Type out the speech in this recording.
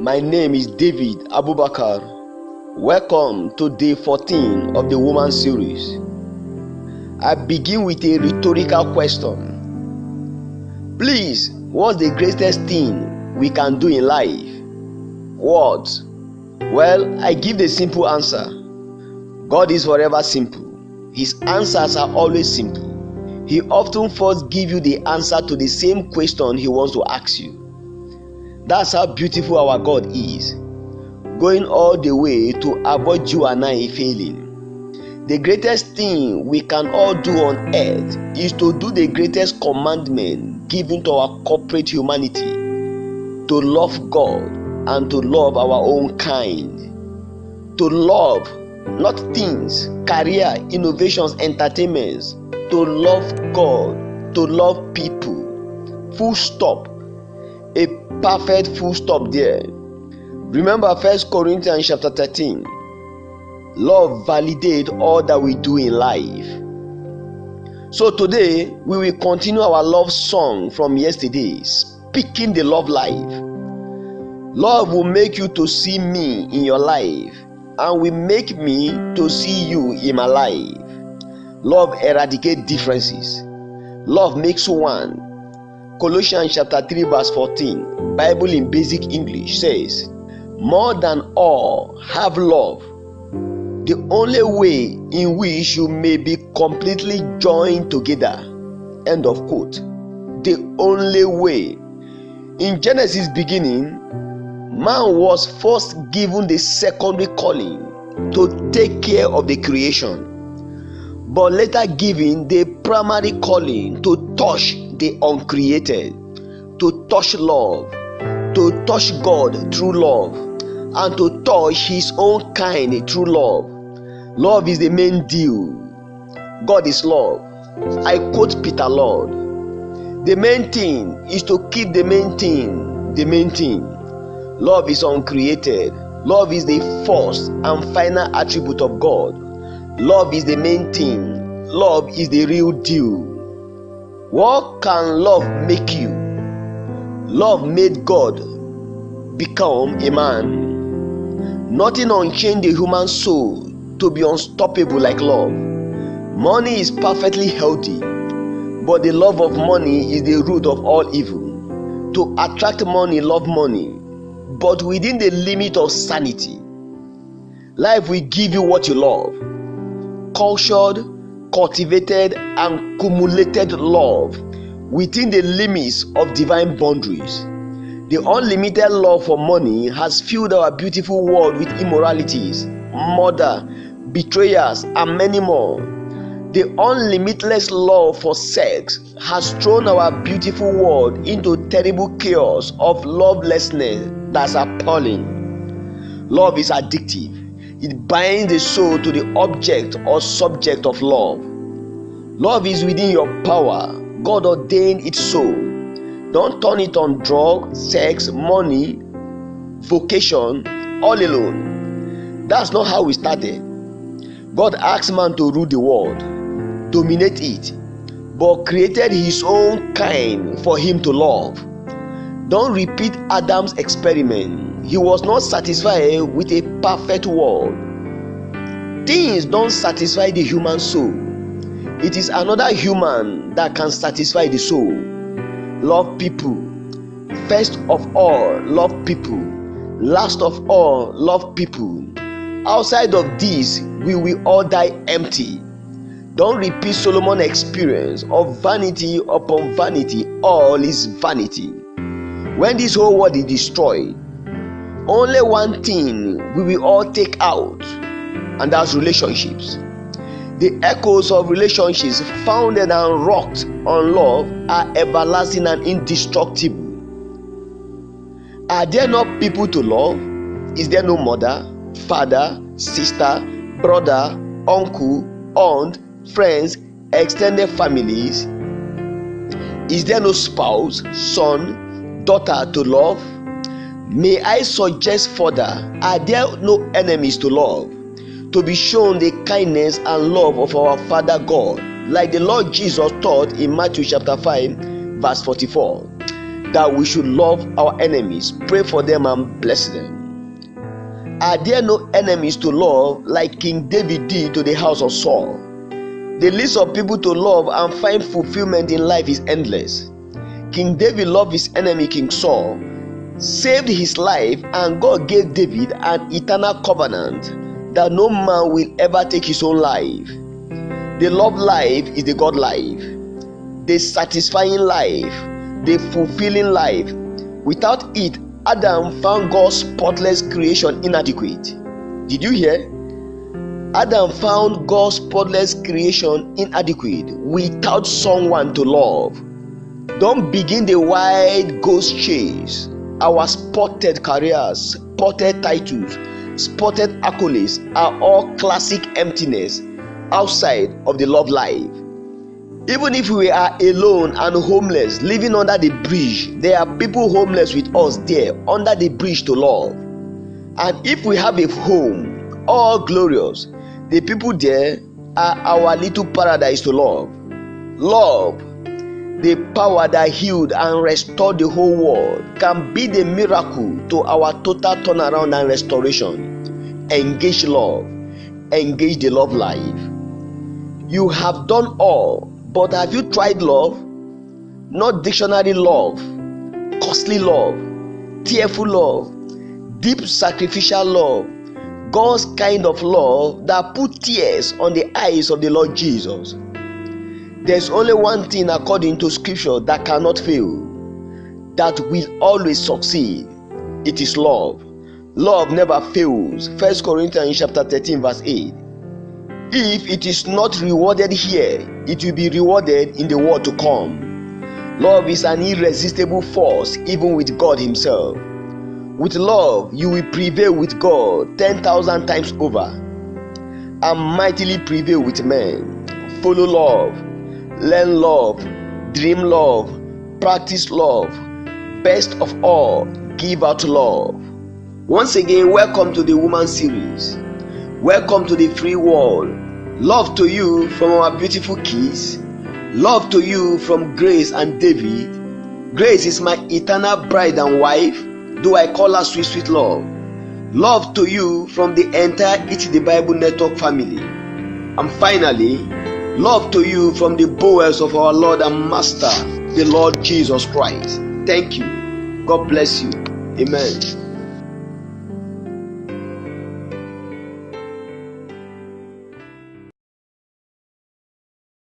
My name is David Abubakar. Welcome to day 14 of the Woman series. I begin with a rhetorical question. Please, what's the greatest thing we can do in life? What? Well, I give the simple answer. God is forever simple. His answers are always simple. He often first gives you the answer to the same question he wants to ask you. That's how beautiful our God is, going all the way to avoid you and I failing. The greatest thing we can all do on earth is to do the greatest commandment given to our corporate humanity, to love God and to love our own kind. To love, not things, career, innovations, entertainments. To love God, to love people. Full stop. A perfect full stop there. Remember 1 Corinthians chapter 13. Love validates all that we do in life. So today we will continue our love song from yesterday, speaking the love life. Love will make you to see me in your life and will make me to see you in my life. Love eradicates differences. Love makes one. Colossians chapter 3 verse 14, Bible in basic English says, more than all, have love. The only way in which you may be completely joined together. End of quote. The only way. In Genesis beginning, man was first given the secondary calling to take care of the creation, but later given the primary calling to touch the uncreated, to touch love, to touch God through love, and to touch his own kind through love. Love is the main deal. God is love. I quote Peter Lord. The main thing is to keep the main thing the main thing. Love is uncreated. Love is the first and final attribute of God. Love is the main thing. Love is the real deal. What can love make you? Love made God become a man. Nothing unchained the human soul to be unstoppable like love. Money is perfectly healthy, but the love of money is the root of all evil. To attract money, love money, but within the limit of sanity. Life will give you what you love. Cultured, cultivated and cumulated love within the limits of divine boundaries. The unlimited love for money has filled our beautiful world with immoralities, murder, betrayers and many more. The unlimitless love for sex has thrown our beautiful world into terrible chaos of lovelessness that's appalling. Love is addictive. It binds the soul to the object or subject of love. Love is within your power. God ordained it so. Don't turn it on drugs, sex, money, vocation, all alone. That's not how we started. God asked man to rule the world, dominate it, but created his own kind for him to love. Don't repeat Adam's experiment. He was not satisfied with a perfect world. Things don't satisfy the human soul. It is another human that can satisfy the soul. Love people. First of all, love people. Last of all, love people. Outside of this, we will all die empty. Don't repeat Solomon's experience of vanity upon vanity. All is vanity. When this whole world is destroyed, only one thing we will all take out, and that's relationships. The echoes of relationships founded and rocked on love are everlasting and indestructible. Are there not people to love? Is there no mother, father, sister, brother, uncle, aunt, friends, extended families? Is there no spouse, son, daughter to love? May I suggest further, are there no enemies to love? To be shown the kindness and love of our Father God, like the Lord Jesus taught in Matthew chapter 5 verse 44. that we should love our enemies, pray for them, and bless them. Are there no enemies to love like King David did to the house of Saul? The list of people to love and find fulfillment in life is endless. King David loved his enemy King Saul, saved his life, and God gave David an eternal covenant that no man will ever take his own life. The love life is the God life, the satisfying life, the fulfilling life. Without it, Adam found God's spotless creation inadequate. Did you hear? Adam found God's spotless creation inadequate without someone to love. Don't begin the wild goose chase. Our spotted careers, spotted titles, spotted accolades are all classic emptiness outside of the love life. Even if we are alone and homeless, living under the bridge, there are people homeless with us there under the bridge to love. And if we have a home, all glorious, the people there are our little paradise to love. Love, the power that healed and restored the whole world, can be the miracle to our total turnaround and restoration. Engage love. Engage the love life. You have done all, but have you tried love? Not dictionary love, costly love, tearful love, deep sacrificial love, God's kind of love that put tears on the eyes of the Lord Jesus. There's only one thing according to scripture that cannot fail, that will always succeed. It is love. Love never fails. 1 Corinthians chapter 13 verse 8. If it is not rewarded here, it will be rewarded in the world to come. Love is an irresistible force even with God himself. With love, you will prevail with God 10,000 times over and mightily prevail with men. Follow love, learn love, dream love, practice love. Best of all, give out love. Once again, welcome to the Woman Series. Welcome to the free world. Love to you from our beautiful kids. Love to you from Grace and David. Grace is my eternal bride and wife, though I call her sweet, sweet love. Love to you from the entire Eat the Bible Network family. And finally, love to you from the bowels of our Lord and Master, the Lord Jesus Christ. Thank you. God bless you. Amen.